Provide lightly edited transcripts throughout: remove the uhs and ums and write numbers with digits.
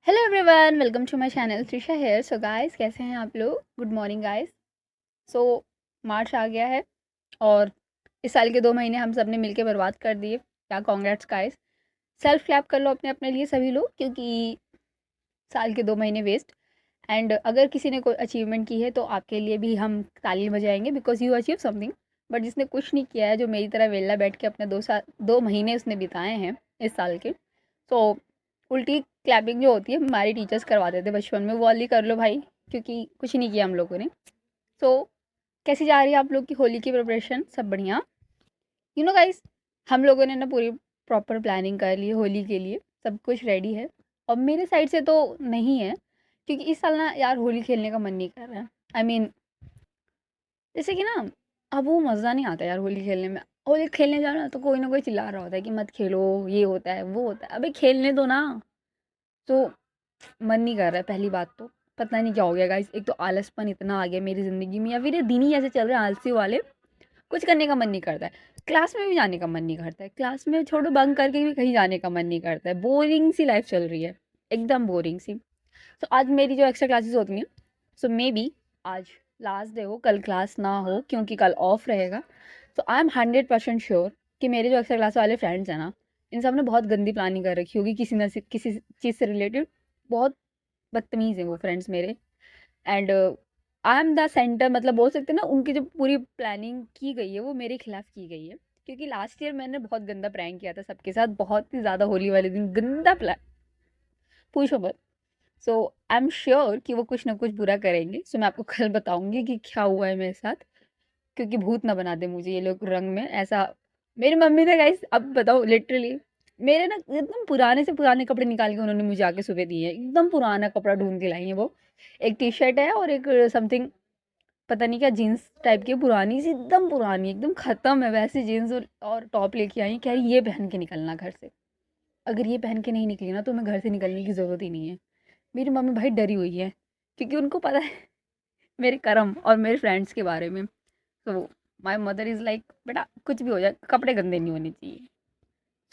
Hello everyone, welcome to my channel Trisha here. So guys, कैसे हैं आप लोग? Good morning guys. So March आ गया है और इस साल के 2 महीने हम सब ने मिलकर बर्बाद कर दिए। क्या कॉन्ग्रेट्स गाइस। सेल्फ क्लैप कर लो अपने अपने लिए सभी लोग, क्योंकि साल के 2 महीने वेस्ट। एंड अगर किसी ने कोई अचीवमेंट की है तो आपके लिए भी हम ताली बजाएंगे, because you achieve something. But जिसने कुछ नहीं किया है, जो मेरी तरह वेला बैठ के अपने 2 महीने उसने बिताए हैं इस साल के, तो उल्टी क्लैपिंग जो होती है हमारे टीचर्स करवाते थे बचपन में, वो वाली कर लो भाई, क्योंकि कुछ नहीं किया हम लोगों ने। सो कैसी जा रही है आप लोग की होली की प्रिपरेशन? सब बढ़िया? गाइस, हम लोगों ने ना पूरी प्रॉपर प्लानिंग कर ली है होली के लिए। सब कुछ रेडी है और मेरे साइड से तो नहीं है, क्योंकि इस साल ना यार होली खेलने का मन नहीं कर रहा है। आई मीन, जैसे कि ना, अब वो मज़ा नहीं आता यार होली खेलने में। होली खेलने जाओ ना तो कोई ना कोई चिल्ला रहा होता है कि मत खेलो, ये होता है वो होता है। अबे खेलने दो ना। तो मन नहीं कर रहा है पहली बात तो। पता नहीं क्या हो गया गाइस, एक तो आलसपन इतना आ गया मेरी ज़िंदगी में, या फिर ये दिन ही ऐसे चल रहे हैं आलसी वाले। कुछ करने का मन नहीं करता है। क्लास में भी जाने का मन नहीं करता है। क्लास में छोड़ो, बंक करके भी कहीं जाने का मन नहीं करता है। बोरिंग सी लाइफ चल रही है, एकदम बोरिंग सी। तो आज मेरी जो एक्स्ट्रा क्लासेस होती हैं, सो मे बी आज लास्ट डे हो, कल क्लास ना हो क्योंकि कल ऑफ रहेगा। तो आई एम 100% श्योर कि मेरे जो एक्स्ट्रा क्लास वाले फ्रेंड्स हैं ना, इन सब ने बहुत गंदी प्लानिंग कर रखी होगी किसी न किसी चीज़ से रिलेटेड। बहुत बदतमीज़ हैं वो फ्रेंड्स मेरे। And I am the centre, मतलब बोल सकते हैं ना, उनकी जो पूरी प्लानिंग की गई है वो मेरे खिलाफ की गई है। क्योंकि लास्ट ईयर मैंने बहुत गंदा प्रैंक किया था सबके साथ, बहुत ही ज़्यादा होली वाले दिन गंदा प्लान, पूछो मत। सो आई एम श्योर कि वो कुछ ना कुछ बुरा करेंगे। सो मैं आपको कल बताऊंगी कि क्या हुआ है मेरे साथ, क्योंकि भूत ना बना दे मुझे ये लोग रंग में ऐसा। मेरी मम्मी ने गाइस, अब बताओ लिटरली, मेरे ना एकदम पुराने से पुराने कपड़े निकाल के उन्होंने मुझे आके सुबह दिए हैं। एकदम पुराना कपड़ा ढूंढ के लाई है वो। एक टी शर्ट है और एक समथिंग, पता नहीं क्या, जीन्स टाइप की पुरानी सी, एकदम पुरानी, एकदम ख़त्म है वैसी जीन्स। और टॉप लेके आई, कह रही ये पहन के निकलना घर से। अगर ये पहन के नहीं निकली ना तो मैं घर से निकलने की ज़रूरत ही नहीं है। मेरी मम्मी भाई डरी हुई है, क्योंकि उनको पता है मेरे कर्म और मेरे फ्रेंड्स के बारे में। तो माय मदर इज़ लाइक, बेटा कुछ भी हो जाए कपड़े गंदे नहीं होने चाहिए।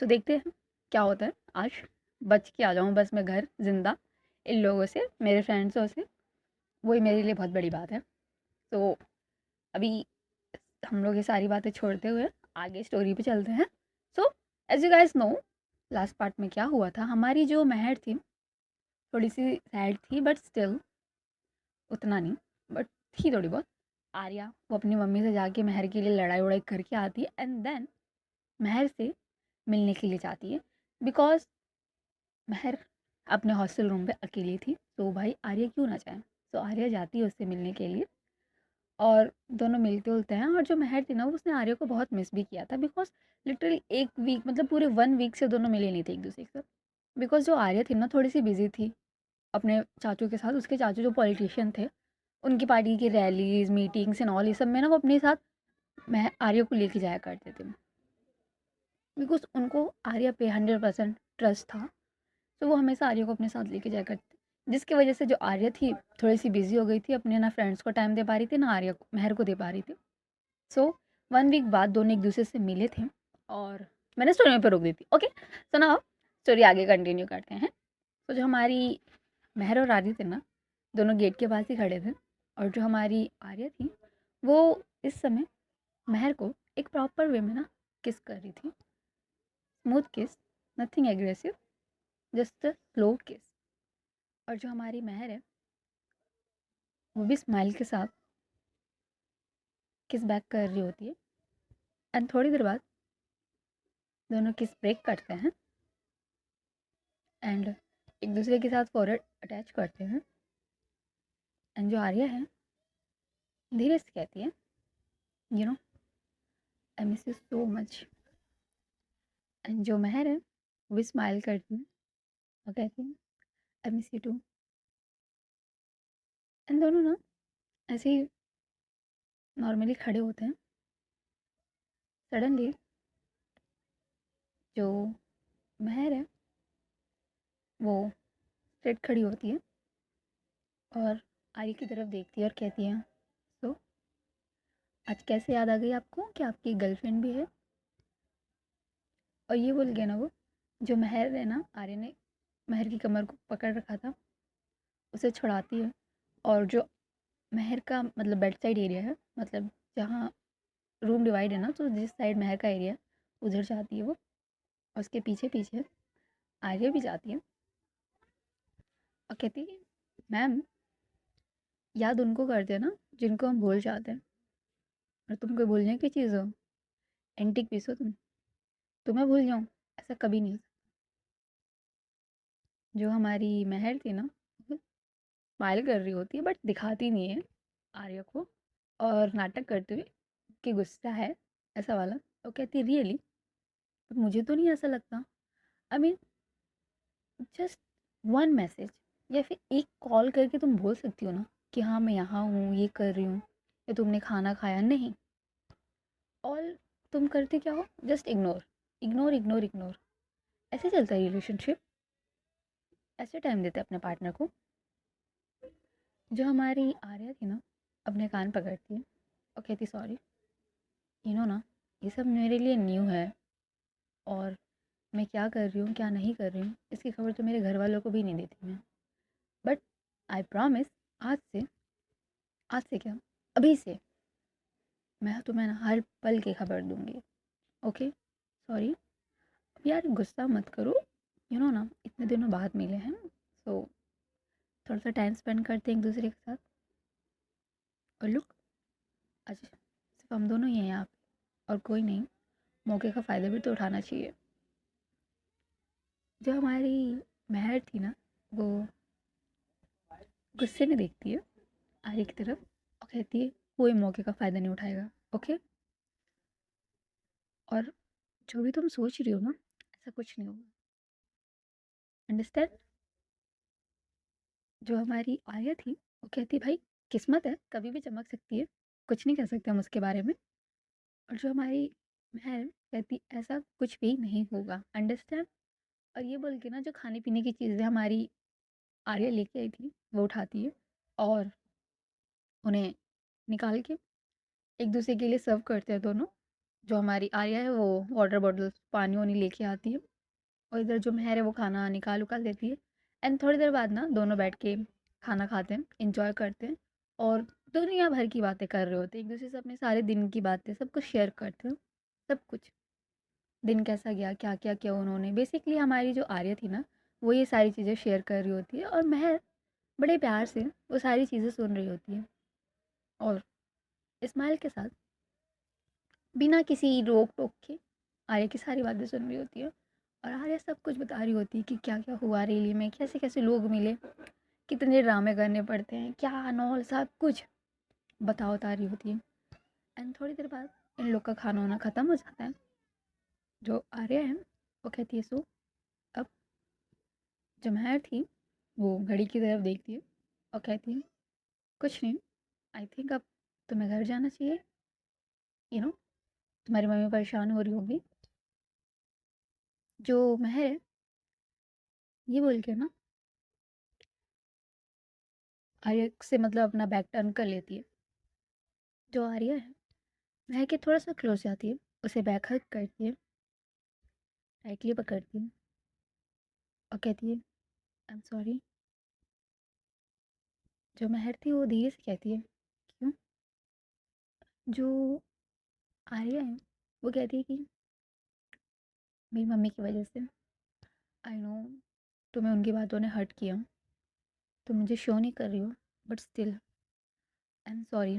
तो देखते हैं क्या होता है आज। बच के आ जाऊँ बस मैं घर ज़िंदा इन लोगों से, मेरे फ्रेंड्सों से, वही मेरे लिए बहुत बड़ी बात है। तो अभी हम लोग ये सारी बातें छोड़ते हुए आगे स्टोरी पे चलते हैं। So as you guys know, last part में क्या हुआ था, हमारी जो महर थी थोड़ी सी सैड थी, बट स्टिल उतना नहीं, बट थी थोड़ी बहुत। आर्या वो अपनी मम्मी से जाके महर के लिए लड़ाई वड़ाई करके आती है, एंड देन महर से मिलने के लिए जाती है। बिकॉज महर अपने हॉस्टल रूम पे अकेली थी, तो भाई आर्या क्यों ना जाए। तो आर्या जाती है उससे मिलने के लिए, और दोनों मिलते उलते हैं। और जो महर थी ना, वो उसने आर्या को बहुत मिस भी किया था, बिकॉज लिटरली एक वीक, मतलब पूरे 1 वीक से दोनों मिले नहीं थे एक दूसरे के साथ। बिकॉज जो आर्या थी ना, थोड़ी सी बिजी थी अपने चाचू के साथ। उसके चाचू जो पॉलिटिशियन थे, उनकी पार्टी की रैलीज मीटिंग्स एंड ऑल, ये सब में ना वो अपने साथ मैं आर्या को लेके जाया करते थे, बिकॉज उनको आर्या पे 100% ट्रस्ट था। तो वो हमेशा आर्या को अपने साथ लेके जाया करते थे, जिसकी वजह से जो आर्या थी थोड़ी सी बिजी हो गई थी, अपने ना फ्रेंड्स को टाइम दे पा रही थी ना आर्या को, महर को दे पा रही थी। सो 1 वीक बाद दोनों एक दूसरे से मिले थे, और मैंने स्टोरी पे रोक दी थी। ओके, सो ना स्टोरी आगे कंटिन्यू करते हैं। तो जो हमारी महर और आर्या थे ना, दोनों गेट के पास ही खड़े थे। और जो हमारी आर्या थी, वो इस समय महर को एक प्रॉपर वे में ना किस कर रही थी। स्मूथ किस, nothing aggressive, just a slow किस। और जो हमारी महर है, वो भी स्माइल के साथ किस बैक कर रही होती है। एंड थोड़ी देर बाद दोनों किस ब्रेक करते हैं, एंड एक दूसरे के साथ फॉरहेड अटैच करते हैं। एंड जो आर्या है, धीरे से कहती है, you know, I miss you so much. And जो महर है, वो भी स्माइल करती है और कहती है, I miss you too. And दोनों ना ऐसे ही नॉर्मली खड़े होते हैं। सडनली जो महर है, वो स्ट्रेट खड़ी होती है और आर्य की तरफ देखती है और कहती है, तो आज कैसे याद आ गई आपको कि आपकी गर्लफ्रेंड भी है? और ये बोल गया ना वो, जो महर है ना, आर्य ने महर की कमर को पकड़ रखा था, उसे छुड़ाती है और जो महर का मतलब बेड साइड एरिया है, मतलब जहाँ रूम डिवाइड है ना, तो जिस साइड महर का एरिया है उधर जाती है वो, और उसके पीछे पीछे आर्या भी जाती है और कहती है मैम, याद उनको करते हैं ना जिनको हम भूल जाते हैं, और तुम कोई भूलने की चीज़ हो, एंटिक पीस हो तुम, तुम्हें भूल जाऊँ, ऐसा कभी नहीं हो सकता। जो हमारी महर थी ना, स्माइल कर रही होती है बट दिखाती नहीं है आर्या को, और नाटक करते हुए कि गुस्सा है ऐसा वाला, तो कहती रियली, बट मुझे तो नहीं ऐसा लगता। I mean just one message या फिर एक कॉल करके तुम बोल सकती हो ना कि हाँ मैं यहाँ हूँ, ये कर रही हूँ, या तुमने खाना खाया नहीं, ऑल तुम करते क्या हो, just ignore ignore ignore ignore. ऐसे चलता है रिलेशनशिप, ऐसे टाइम देते अपने पार्टनर को। जो हमारी आर्या थी ना, अपने कान पकड़ती है और कहती सॉरी, ना ये सब मेरे लिए न्यू है, और मैं क्या कर रही हूँ क्या नहीं कर रही हूँ इसकी खबर तो मेरे घर वालों को भी नहीं देती मैं, बट आई प्रॉमिस, आज से, आज से क्या, अभी से मैं तुम्हें ना हर पल की खबर दूंगी। ओके, सॉरी, यार गुस्सा मत करो, ना इतने दिनों बाद मिले हैं, सो थोड़ा सा टाइम स्पेंड करते हैं एक दूसरे के साथ। और लुक, आज सिर्फ हम दोनों ही हैं यहाँ पे और कोई नहीं, मौके का फ़ायदा भी तो उठाना चाहिए। जो हमारी महर थी ना, वो गुस्से में देखती है आर्य की तरफ और कहती है कोई मौके का फ़ायदा नहीं उठाएगा। ओके, और जो भी तुम सोच रही हो ना, ऐसा कुछ नहीं होगा, अंडरस्टैंड। जो हमारी आर्या थी वो कहती भाई, किस्मत है कभी भी चमक सकती है, कुछ नहीं कह सकते हम उसके बारे में। और जो हमारी महर कहती ऐसा कुछ भी नहीं होगा, अंडरस्टैंड। और ये बोल के ना जो खाने पीने की चीज़ें हमारी आर्या लेके आई थी वो उठाती है और उन्हें निकाल के एक दूसरे के लिए सर्व करते हैं दोनों। जो हमारी आर्या है वो वाटर बॉटल पानी वानी लेके आती है, और इधर जो महर है वो खाना निकाल उकाल देती है। एंड थोड़ी देर बाद ना दोनों बैठ के खाना खाते हैं, इंजॉय करते हैं, और दुनिया भर की बातें कर रहे होते हैं, एक दूसरे से अपने सारे दिन की बातें सब कुछ शेयर करते हैं, सब कुछ, दिन कैसा गया, क्या क्या किया उन्होंने। बेसिकली हमारी जो आर्या थी ना, वो ये सारी चीज़ें शेयर कर रही होती है, और महर बड़े प्यार से वो सारी चीज़ें सुन रही होती है, और स्माइल के साथ बिना किसी रोक टोक के आर्या की सारी बातें सुन रही होती है। और आर्या सब कुछ बता रही होती है कि क्या क्या हुआ रैली में, कैसे कैसे लोग मिले, कितने ड्रामे करने पड़ते हैं, क्या नॉल, सब कुछ बता रही होती है। एंड थोड़ी देर बाद इन लोग का खाना वाना ख़त्म हो जाता है। जो आर्या है वो कहती है सो, अब जो महर थी वो घड़ी की तरफ देखती है और कहती है कुछ नहीं, आई थिंक अब तुम्हें घर जाना चाहिए, तुम्हारी मम्मी परेशान हो रही होगी। जो महर है ये बोल के ना आर्या से मतलब अपना बैग टर्न कर लेती है। जो आर्या है महर के थोड़ा सा क्लोज जाती है, उसे बैग हग करती है, टाइटली पकड़ती है और कहती है आई एम सॉरी। जो महर थी वो धीरे से कहती है क्यों। जो आर्या है वो कहती है कि मेरी मम्मी की वजह से, आई नो तुम्हें उनकी बातों ने हर्ट किया, तुम मुझे शो नहीं कर रही हो, but still I am sorry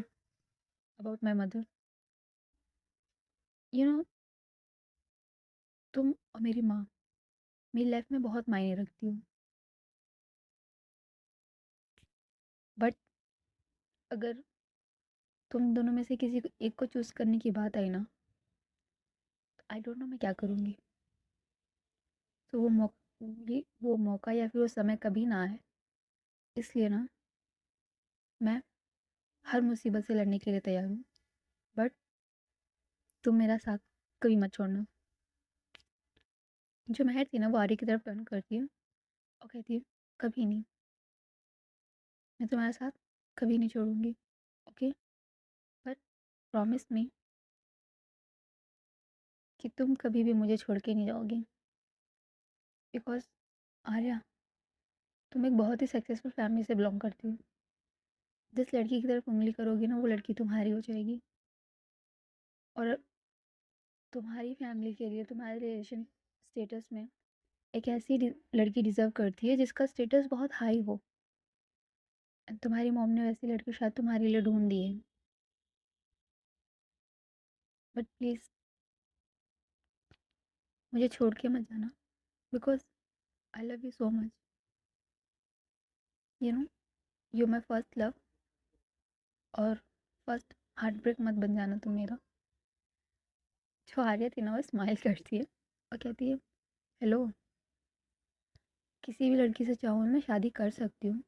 about my mother. You know तुम और मेरी माँ मेरी लाइफ में बहुत मायने रखती हो, बट अगर तुम दोनों में से किसी को एक को चूज़ करने की बात आई ना, तो आई डोंट नो मैं क्या करूँगी। तो वो मौका या फिर वो समय कभी ना आए, इसलिए ना मैं हर मुसीबत से लड़ने के लिए तैयार हूँ, बट तुम मेरा साथ कभी मत छोड़ना। जो महर थी ना वो आर्य की तरफ टर्न करती है और कहती है कभी नहीं, मैं तुम्हारा साथ कभी नहीं छोड़ूंगी, ओके, पर प्रॉमिस मी कि तुम कभी भी मुझे छोड़ के नहीं जाओगी, बिकॉज आर्या तुम एक बहुत ही सक्सेसफुल फैमिली से बिलोंग करती हो। जिस लड़की की तरफ उंगली करोगी ना वो लड़की तुम्हारी हो जाएगी। और तुम्हारी फैमिली के लिए तुम्हारे रिलेशन स्टेटस में एक ऐसी लड़की डिज़र्व करती है जिसका स्टेटस बहुत हाई हो। तुम्हारी मॉम ने वैसी लड़की शायद तुम्हारे लिए ढूंढ दी है। बट प्लीज़ मुझे छोड़ के मत जाना, because I love you so much. You know, you my first love. और फर्स्ट हार्ट ब्रेक मत बन जाना तुम मेरा। जो आर्या थी ना वो स्माइल करती है और कहती है, हेलो, किसी भी लड़की से चाहूँ मैं शादी कर सकती हूँ,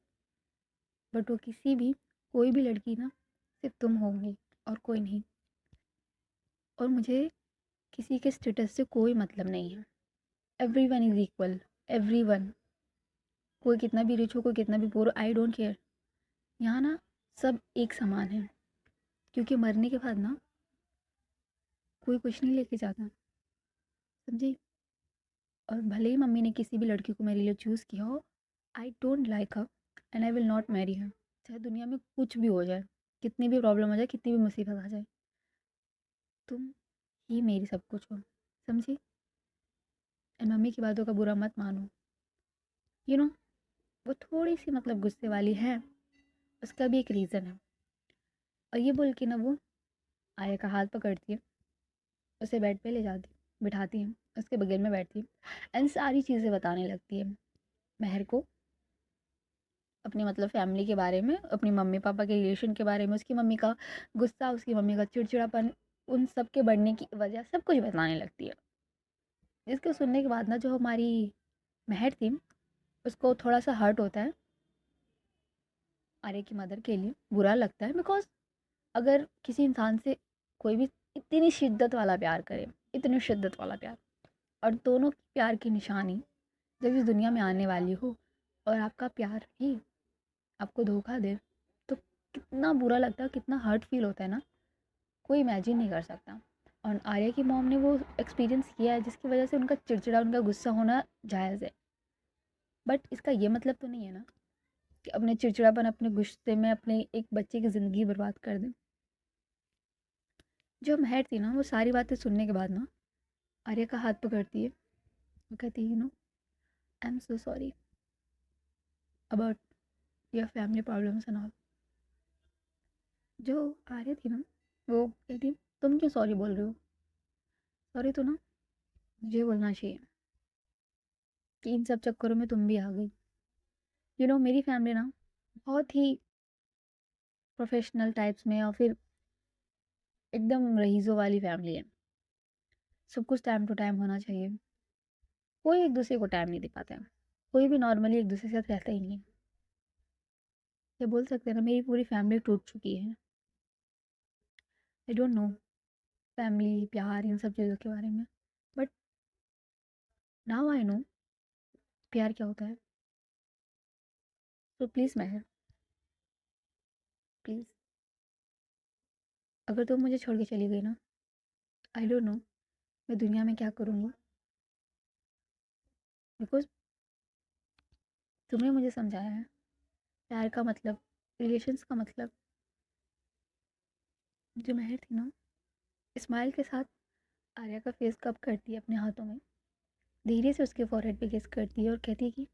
बट वो किसी भी कोई भी लड़की ना सिर्फ तुम होंगे और कोई नहीं। और मुझे किसी के स्टेटस से कोई मतलब नहीं है। Every one is equal. Every one, कोई कितना भी रिच हो कोई कितना भी पुअर, आई डोंट केयर। यहाँ ना सब एक समान है, क्योंकि मरने के बाद ना कोई कुछ नहीं लेके जाता, समझी। और भले ही मम्मी ने किसी भी लड़की को मेरे लिए चूज़ किया हो, I don't like her and I will not marry her. चाहे दुनिया में कुछ भी हो जाए, कितनी भी प्रॉब्लम हो जाए, कितनी भी मुसीबत आ जाए, तुम ही मेरी सब कुछ हो, समझी। एंड मम्मी की बातों का बुरा मत मानो। यू नो, वो थोड़ी सी मतलब गुस्से वाली है, उसका भी एक रीज़न है। और ये बोल के ना वो आया का हाथ पकड़ती है, उसे बेड पे ले जाती, बिठाती है, उसके बगल में बैठती है एंड सारी चीज़ें बताने लगती है महर को, अपनी मतलब फैमिली के बारे में, अपनी मम्मी पापा के रिलेशन के बारे में, उसकी मम्मी का गुस्सा, उसकी मम्मी का चिड़चिड़ापन, उन सब के बढ़ने की वजह सब कुछ बताने लगती है। जिसको सुनने के बाद ना जो हमारी महर थी उसको थोड़ा सा हर्ट होता है। आर्य की मदर के लिए बुरा लगता है, बिकॉज अगर किसी इंसान से कोई भी इतनी शिद्दत वाला प्यार करे, इतनी शिद्दत वाला प्यार, और दोनों की प्यार की निशानी जब इस दुनिया में आने वाली हो और आपका प्यार ही आपको धोखा दे, तो कितना बुरा लगता है, कितना हर्ट फील होता है ना, कोई इमेजिन नहीं कर सकता। और आर्या की मॉम ने वो एक्सपीरियंस किया है, जिसकी वजह से उनका चिड़चिड़ा, उनका गुस्सा होना जायज़ है। बट इसका ये मतलब तो नहीं है ना कि अपने चिड़चिड़ापन, अपने गुस्से में अपने एक बच्चे की ज़िंदगी बर्बाद कर दें। जो महर थी ना वो सारी बातें सुनने के बाद ना आर्या का हाथ पकड़ती है, वो कहती है, आई am so sorry about your family problems and all. जो आर्या थी ना वो कहती, तुम क्यों सॉरी बोल रहे हो, सॉरी तो ना मुझे बोलना चाहिए कि इन सब चक्करों में तुम भी आ गई। मेरी फैमिली ना बहुत ही प्रोफेशनल टाइप्स में और फिर एकदम रईसों वाली फैमिली है। सब कुछ टाइम टू टाइम होना चाहिए, कोई एक दूसरे को टाइम नहीं दे पाता है, कोई भी नॉर्मली एक दूसरे के साथ रहता ही नहीं है। ये बोल सकते हैं ना मेरी पूरी फैमिली टूट चुकी है। आई डोंट नो फैमिली, प्यार, इन सब चीज़ों के बारे में, बट नाउ आई नो प्यार क्या होता है। तो प्लीज़ महर, प्लीज़, अगर तुम मुझे छोड़ के चली गई ना, आई डोंट नो मैं दुनिया में क्या करूँगी, बिकॉज तुमने मुझे समझाया है प्यार का मतलब, रिलेशंस का मतलब। जो महर थी ना स्माइल के साथ आर्या का फेस कप करती है अपने हाथों में, धीरे से उसके फॉरहेड पे किस करती है और कहती है कि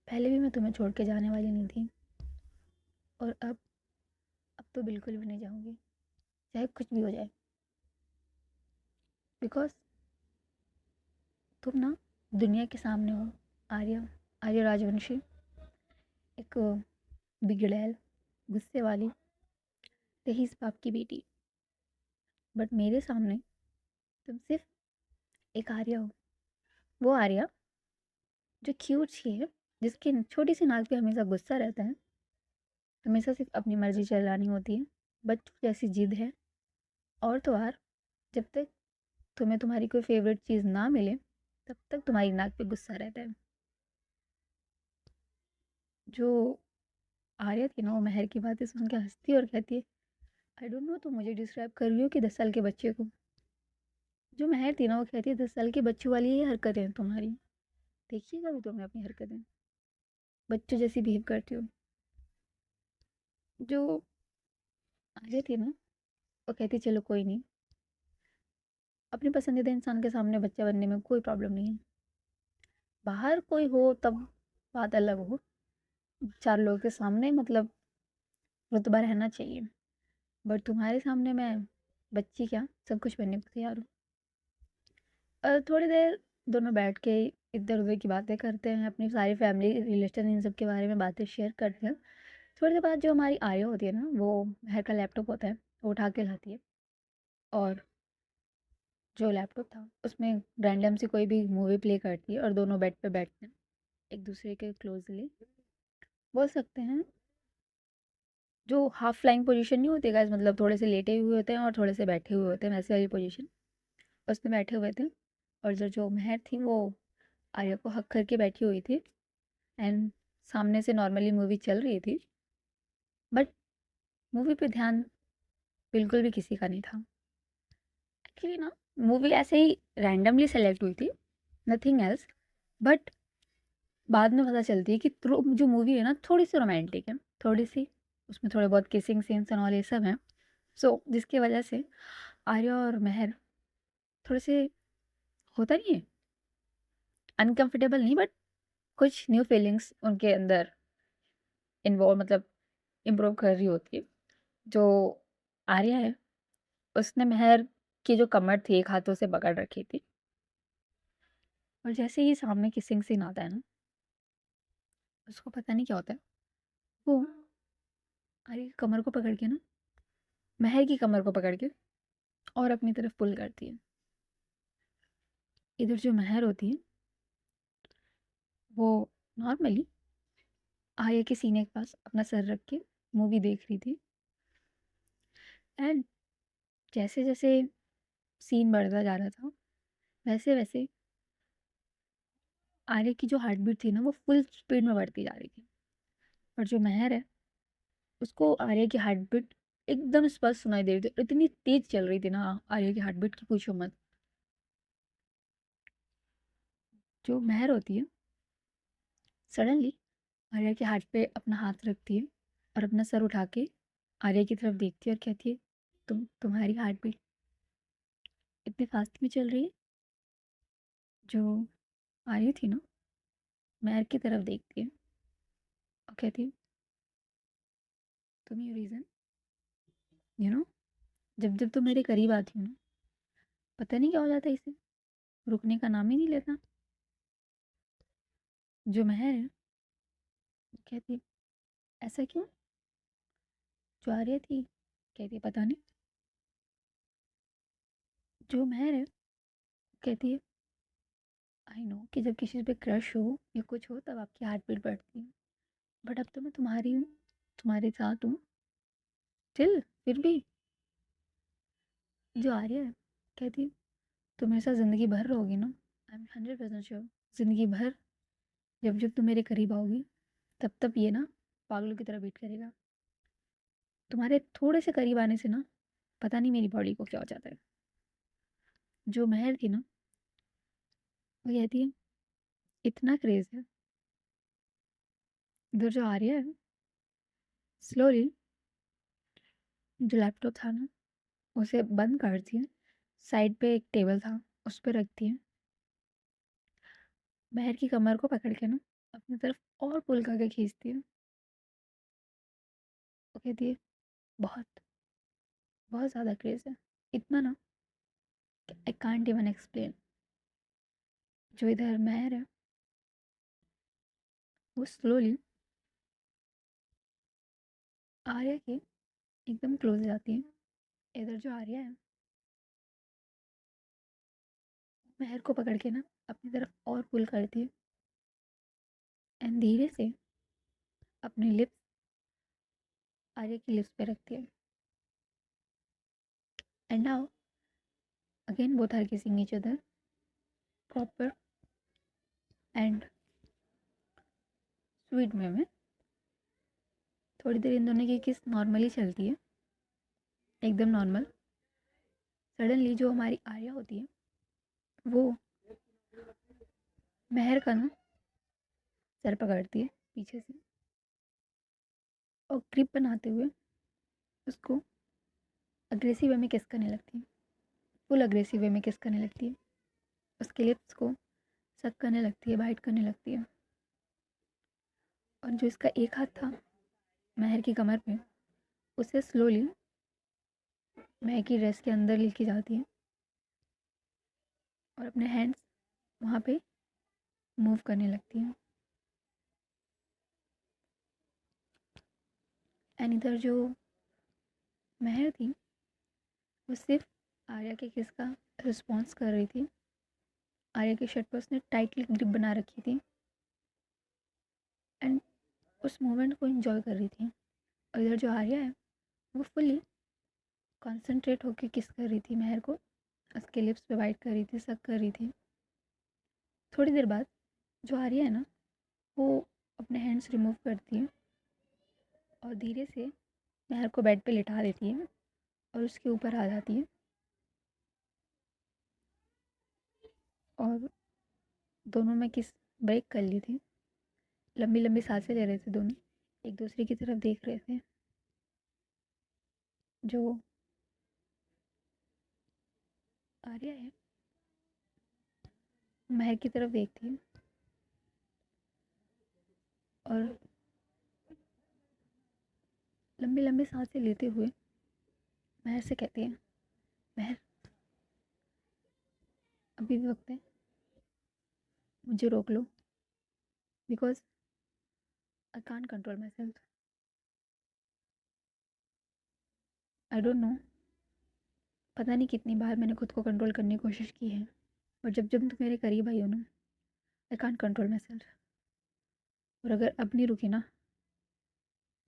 पहले भी मैं तुम्हें छोड़ के जाने वाली नहीं थी, और अब तो बिल्कुल भी नहीं जाऊंगी, चाहे कुछ भी हो जाए। बिकॉज तुम ना दुनिया के सामने हो, आर्या, आर्या राजवंशी, एक बिगड़ैल, गुस्से वाली, तेईस बाप की बेटी। बट मेरे सामने तुम सिर्फ एक आर्या हो, वो आर्या जो क्यूट सी है, जिसकी छोटी सी नाक पे हमेशा गुस्सा रहता है, हमेशा सिर्फ अपनी मर्जी चलानी होती है, बच्चों जैसी जिद है। और तो और, जब तक तुम्हें तुम्हारी कोई फेवरेट चीज़ ना मिले तब तक तुम्हारी नाक पे गुस्सा रहता है। जो आर्या थी ना वो महर की बातें सुन के हंसती है और कहती है, आई डोंट नो तुम मुझे डिस्क्राइब कर रही हो कि 10 साल के बच्चे को। जो महर थी ना वो कहती है 10 साल के बच्चों वाली ये हरकतें हैं तुम्हारी, देखिएगा भी तुमने अपनी हरकतें, बच्चों जैसी बिहेव करती हो। जो आगे थी ना, वो कहती चलो कोई नहीं, अपने पसंदीदा इंसान के सामने बच्चा बनने में कोई प्रॉब्लम नहीं है। बाहर कोई हो तब बात अलग हो, चार लोगों के सामने मतलब रुतबा रहना चाहिए। बट तुम्हारे सामने मैं बच्ची क्या, सब कुछ बनने को तैयार हूँ। और थोड़ी देर दोनों बैठ के इधर उधर की बातें करते हैं, अपनी सारी फैमिली रिलेशन इन सब के बारे में बातें शेयर करते हैं। थोड़ी देर बाद जो हमारी आर्या होती है ना, वो महर का लैपटॉप होता है, वो उठा के लाती है। और जो लैपटॉप था उसमें रैंडम सी कोई भी मूवी प्ले करती है, और दोनों बेड पे बैठते हैं एक दूसरे के क्लोजली, बोल सकते हैं। जो हाफ फ्लाइंग पोजीशन नहीं होती गाइस, मतलब थोड़े से लेटे हुए होते हैं और थोड़े से बैठे हुए होते हैं, वैसे वाली पोजीशन, उसमें बैठे हुए थे। और जो महर थी वो आर्या को हक करके बैठी हुई थी। एंड सामने से नॉर्मली मूवी चल रही थी, बट मूवी पे ध्यान बिल्कुल भी किसी का नहीं था। एक्चुअली ना, मूवी ऐसे ही रैंडमली सेलेक्ट हुई थी, नथिंग एल्स। बट बाद में पता चलती है कि जो मूवी है ना, थोड़ी सी रोमांटिक है, थोड़ी सी उसमें थोड़े बहुत किसिंग सीन्स एंड ऑल ये सब हैं। सो जिसकी वजह से आर्या और महर थोड़े से, होता नहीं है, अनकंफर्टेबल नहीं, बट कुछ न्यू फीलिंग्स उनके अंदर इन्वॉल्व, मतलब इम्प्रूव कर रही होती है। जो आर्या है, उसने महर की जो कमर थी एक हाथों से पकड़ रखी थी, और जैसे ही सामने किसिंग सीन आता है ना, उसको पता नहीं क्या होता है, वो आर्या की कमर को पकड़ के ना, महर की कमर को पकड़ के और अपनी तरफ पुल करती है। इधर जो महर होती है, वो नॉर्मली आर्या के सीने के पास अपना सर रख के मूवी देख रही थी। एंड जैसे जैसे सीन बढ़ता जा रहा था, वैसे वैसे आर्या की जो हार्ट बीट थी ना, वो फुल स्पीड में बढ़ती जा रही थी। और जो महर है, उसको आर्या की हार्ट बीट एकदम स्पष्ट सुनाई दे रही थी, इतनी तेज चल रही थी ना आर्या की हार्ट बीट की, पूछो मत। जो महर होती है, सडनली आर्या के हार्ट पे अपना हाथ रखती है, और अपना सर उठा के आर्या की तरफ देखती है और कहती है, तुम्हारी हार्ट बीट इतनी फास्ट में चल रही है। जो आर्या थी ना, महर की तरफ देखती है और कहती है, तुम यू रीज़न, यू नो, जब जब तुम मेरे करीब आती हो ना, पता नहीं क्या हो जाता है इसे, रुकने का नाम ही नहीं लेता। जो महर है, वो कहती है, ऐसा क्यों। जो आर्या थी, कहती है, पता नहीं। जो महर है, कहती है, आई नो कि जब किसी पे क्रश हो या कुछ हो तब आपकी हार्ट बीट बढ़ती है, बट अब तो मैं तुम्हारी हूँ, तुम्हारे साथ हूँ, स्टिल फिर भी। जो आर्या है, कहती है, तुम मेरे साथ ज़िंदगी भर रहोगी ना, आई एम 100% श्योर। ज़िंदगी भर, जब जब तुम मेरे करीब आओगी, तब तब ये ना पागलों की तरह बीट करेगा। तुम्हारे थोड़े से करीब आने से ना, पता नहीं मेरी बॉडी को क्या हो जाता है। जो महर थी ना, वो कहती है, इतना क्रेज है। इधर जो आर्या है, स्लोली जो लैपटॉप था ना, उसे बंद करती है, साइड पे एक टेबल था, उस पर रखती है, महर की कमर को पकड़ के ना अपनी तरफ और पुल करके खींचती है। वो कहती है, बहुत बहुत ज़्यादा क्रेज है, इतना ना आई कांट इवन एक्सप्लेन। जो इधर महर है, वो स्लोली आर्या के एकदम क्लोज जाती है। इधर जो आर्या है, महर को पकड़ के ना अपनी तरफ और पुल करती है, एंड धीरे से अपनी लिप्स आर्या की लिप्स पे रखती है। And now again both are kissing each other proper and sweet में। थोड़ी देर इन दोनों की किस नॉर्मली चलती है, एकदम नॉर्मल। सडनली जो हमारी आर्या होती है, वो महर का ना सर पकड़ती है पीछे से और ग्रिप बनाते हुए उसको अग्रेसिव वे में किस करने लगती है, फुल अग्रेसिव वे में किस करने लगती है। उसके लिप्स को सक करने लगती है, बाइट करने लगती है। और जो इसका एक हाथ था महर की कमर पे, उसे स्लोली महर की ड्रेस के अंदर लेके जाती है और अपने हैंड्स वहाँ पे मूव करने लगती है। एंड इधर जो महर थी वो सिर्फ आर्या के किस का रिस्पॉन्स कर रही थी। आर्या की शर्ट पर उसने टाइटली ग्रिप बना रखी थी एंड उस मोमेंट को एंजॉय कर रही थी। और इधर जो आर्या है वो फुल्ली कॉन्सेंट्रेट होकर किस कर रही थी महर को, उसके लिप्स पे बाइट कर रही थी, सक कर रही थी। थोड़ी देर बाद जो आर्या है ना वो अपने हैंड्स रिमूव करती है और धीरे से महर को बेड पे लिटा देती है और उसके ऊपर आ जाती है और दोनों में किस ब्रेक कर ली थी। लंबी लंबी सांसें ले रहे थे दोनों, एक दूसरे की तरफ देख रहे थे। जो आर्या है महर की तरफ देखती है और लंबी लंबी सांसें लेते हुए महर से कहती है, महर अभी भी वक्त है, मुझे रोक लो, because I can't control myself. I don't know, पता नहीं कितनी बार मैंने खुद को कंट्रोल करने की कोशिश की है, और जब जब तुम मेरे करीब आई हो ना, आई कांट कंट्रोल माई सेल्फ। और अगर अब नहीं रुकी ना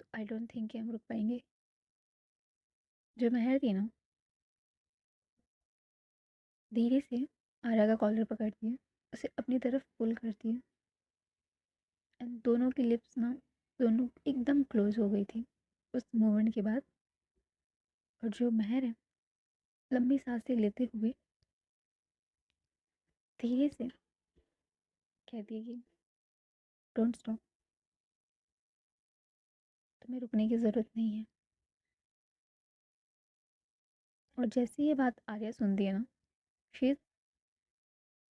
तो आई डोंट थिंक कि हम रुक पाएंगे। जो महर थी ना धीरे से आर्या का कॉलर पकड़ती है, उसे अपनी तरफ पुल करती है एंड दोनों की लिप्स ना दोनों एकदम क्लोज हो गई थी उस मोमेंट के बाद। और जो महर है लंबी सांसें लेते हुए धीरे से कहती है कि डोंट स्टॉप, तुम्हें रुकने की ज़रूरत नहीं है। और जैसे ये बात आर्या सुनती है ना, she is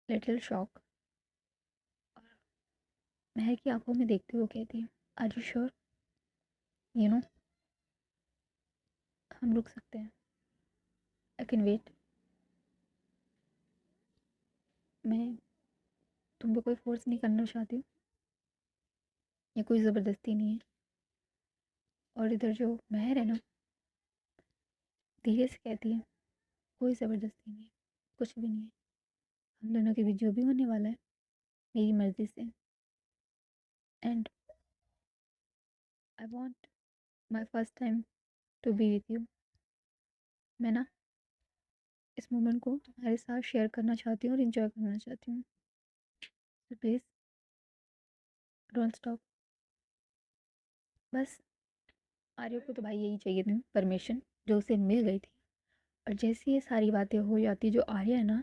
little shock. Mehar की आंखों में देखते हुए कहती है, are you sure, you know हम रुक सकते हैं, आई कैन वेट। मैं तुम पे कोई फोर्स नहीं करना चाहती हूँ, ये कोई ज़बरदस्ती नहीं है। और इधर जो महर है ना धीरे से कहती है, कोई ज़बरदस्ती नहीं है, कुछ भी नहीं है, हम दोनों के बीच जो भी होने वाला है मेरी मर्ज़ी से। And I want my first time to be with you. मैं ना इस मोमेंट को तुम्हारे साथ शेयर करना चाहती हूँ और इन्जॉय करना चाहती हूँ, तो प्लीज़ डोंट स्टॉप। बस आर्य को तो भाई यही चाहिए थी परमिशन, जो उसे मिल गई थी। और जैसे ये सारी बातें हो जाती, जो आर्य है ना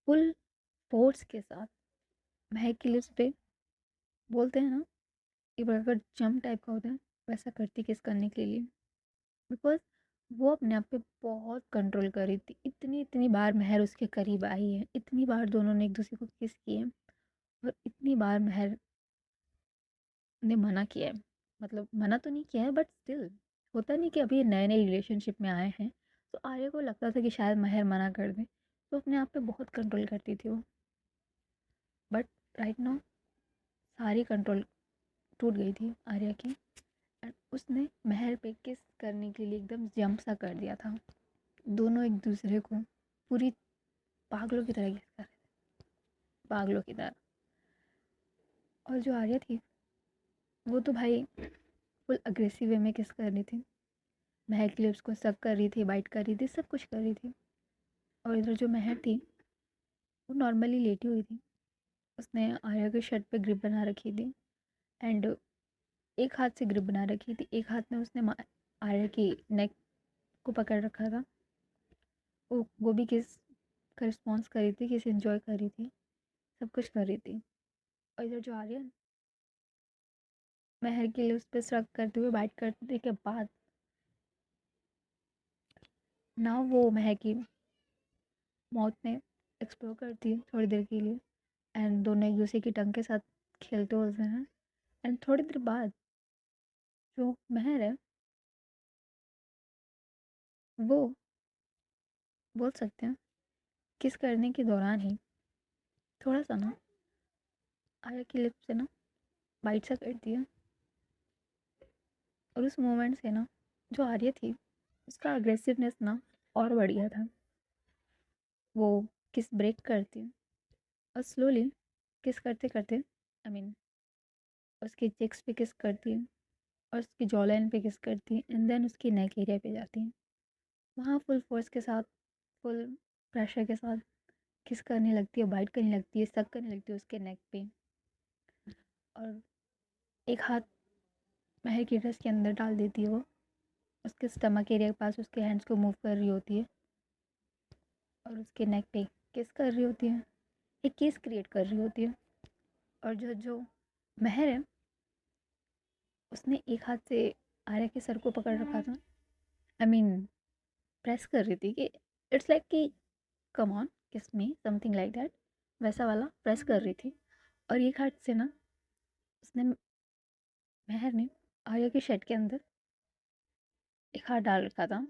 फुल फोर्स के साथ महक की लिप्स पे, बोलते हैं ना एक प्रकार जंप टाइप का होता है, वैसा करती किस करने के लिए। बिकॉज वो अपने आप पे बहुत कंट्रोल कर रही थी। इतनी इतनी बार महर उसके करीब आई है, इतनी बार दोनों ने एक दूसरे को किस किए हैं, और इतनी बार महर ने मना किया है। मतलब मना तो नहीं किया है बट स्टिल होता नहीं कि अभी नए नए रिलेशनशिप में आए हैं, तो आर्य को लगता था कि शायद महर मना कर दे, तो अपने आप पे बहुत कंट्रोल करती थी वो। बट राइट नाउ सारी कंट्रोल टूट गई थी आर्या की एंड उसने महर पे किस करने के लिए एकदम जंप सा कर दिया था। दोनों एक दूसरे को पूरी पागलों की तरह किस कर रहे थे, पागलों की तरह। और जो आर्या थी वो तो भाई फुल अग्रेसिव वे में किस कर रही थी, महर के लिए उसको सक कर रही थी, बाइट कर रही थी, सब कुछ कर रही थी। और इधर जो महर थी वो नॉर्मली लेटी हुई थी, उसने आर्या के शर्ट पे ग्रिप बना रखी थी एंड एक हाथ से ग्रिप बना रखी थी, एक हाथ में उसने आर्या की नेक को पकड़ रखा था। वो भी किस का रिस्पॉन्स कर रही थी, किस एंजॉय कर रही थी, सब कुछ कर रही थी। और इधर जो आर्यन महर के लिए उस पर शक करते हुए बाइट करने के बाद ना वो महर की मौत में एक्सप्लोर करती है थोड़ी देर के लिए, एंड दोनों एक दूसरे की टंग के साथ खेलते होते हैं। एंड थोड़ी देर बाद जो महर है वो बोल सकते हैं किस करने के दौरान ही थोड़ा सा ना आर्या की लिप से ना बाइट सा करती है। और उस मोमेंट से ना जो आर्या थी उसका अग्रेसिवनेस ना और बढ़ गया था। वो किस ब्रेक करती है और स्लोली किस करते करते आई मीन उसके चेक्स पे किस करती है और उसकी जॉ लाइन पे किस करती है, एंड देन उसकी नेक एरिया पे जाती है। वहाँ फुल फोर्स के साथ, फुल प्रेशर के साथ किस करने लगती है, बाइट करने लगती है, सक करने लगती है उसके नेक पे। और एक हाथ महर की ड्रेस के अंदर डाल देती है वो, उसके स्टमक एरिया के पास उसके हैंड्स को मूव कर रही होती है और उसके नेक पे किस कर रही होती है, एक किस क्रिएट कर रही होती है। और जो महर है उसने एक हाथ से आर्या के सर को पकड़ रखा था, आई मीन प्रेस कर रही थी कि इट्स लाइक कि कम ऑन किस मी समथिंग लाइक दैट, वैसा वाला प्रेस कर रही थी। और एक हाथ से ना उसने महर ने आर्या के शर्ट के अंदर एक हाथ डाल रखा था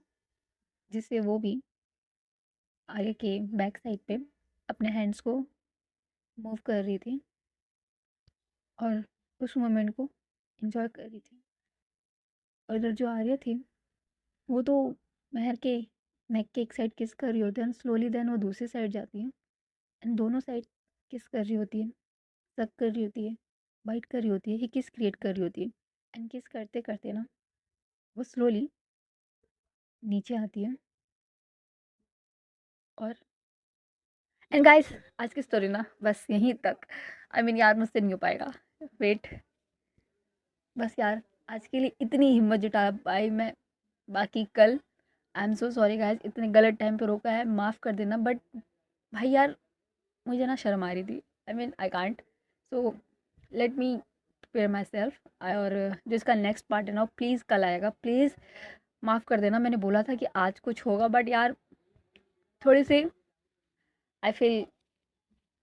जिससे वो भी आर्या के बैक साइड पे अपने हैंड्स को मूव कर रही थी और उस मोमेंट को एंजॉय कर रही थी। और इधर जो आर्या थी वो तो महर के नेक के एक साइड किस कर रही होती है एंड स्लोली देन वो दूसरी साइड जाती है एंड दोनों साइड किस कर रही होती है, सक कर रही होती है, बाइट कर रही होती है, ही किस क्रिएट कर रही होती है। एंड किस करते करते ना वो स्लोली नीचे आती है। और एंड गाइस आज की स्टोरी ना बस यहीं तक। आई मीन यार मुझसे नहीं हो पाएगा, वेट, बस यार आज के लिए इतनी हिम्मत जुटा पाई मैं। बाकी कल आई एम सो सॉरी गाइस, इतने गलत टाइम पे रोका है, माफ़ कर देना। बट भाई यार मुझे ना शर्म आ रही थी, I mean I can't, so let me prepare my self. और जो इसका नेक्स्ट पार्ट है ना प्लीज़ कल आएगा, प्लीज़ माफ़ कर देना। मैंने बोला था कि आज कुछ होगा बट यार थोड़ी सी आई फील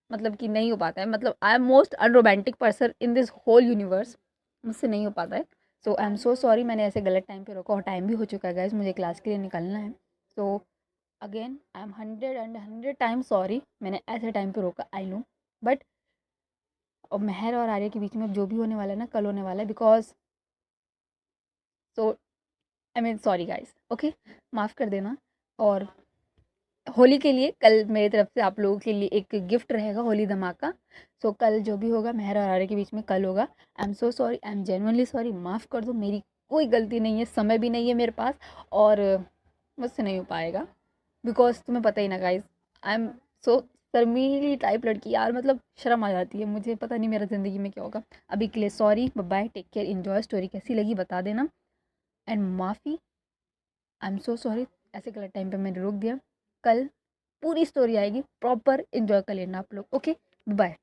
मतलब कि नहीं हो पाता है, मतलब I am most unromantic person in this whole universe, मुझसे नहीं हो पाता है। सो आई एम सो सॉरी, मैंने ऐसे गलत टाइम पे रोका और टाइम भी हो चुका है गाइज, मुझे क्लास के लिए निकलना है। So again I am 100 time sorry, मैंने ऐसे टाइम पे रोका, आई नो। बट और महर और आर्य के बीच में जो भी होने वाला है ना कल होने वाला है, because so I mean sorry guys, okay, माफ़ कर देना। और होली के लिए कल मेरी तरफ से आप लोगों के लिए एक गिफ्ट रहेगा, होली धमाका। सो कल जो भी होगा महर और आर्य के बीच में कल होगा। आई am so sorry, I am genuinely sorry, माफ़ कर दो, मेरी कोई गलती नहीं है, समय भी नहीं है मेरे पास और मुझसे नहीं हो पाएगा। बिकॉज तुम्हें पता ही ना गाइज, आई एम सो शर्मीली टाइप लड़की यार, मतलब शर्म आ जाती है मुझे, पता नहीं मेरा ज़िंदगी में क्या होगा। अभी के लिए sorry, bye, take care, enjoy. Story कैसी लगी बता देना एंड माफ़ी, आई एम सो सॉरी, ऐसे गलत टाइम पे मैंने रोक दिया। कल पूरी स्टोरी आएगी, प्रॉपर इन्जॉय कर लेना आप लोग, ओके, बाय।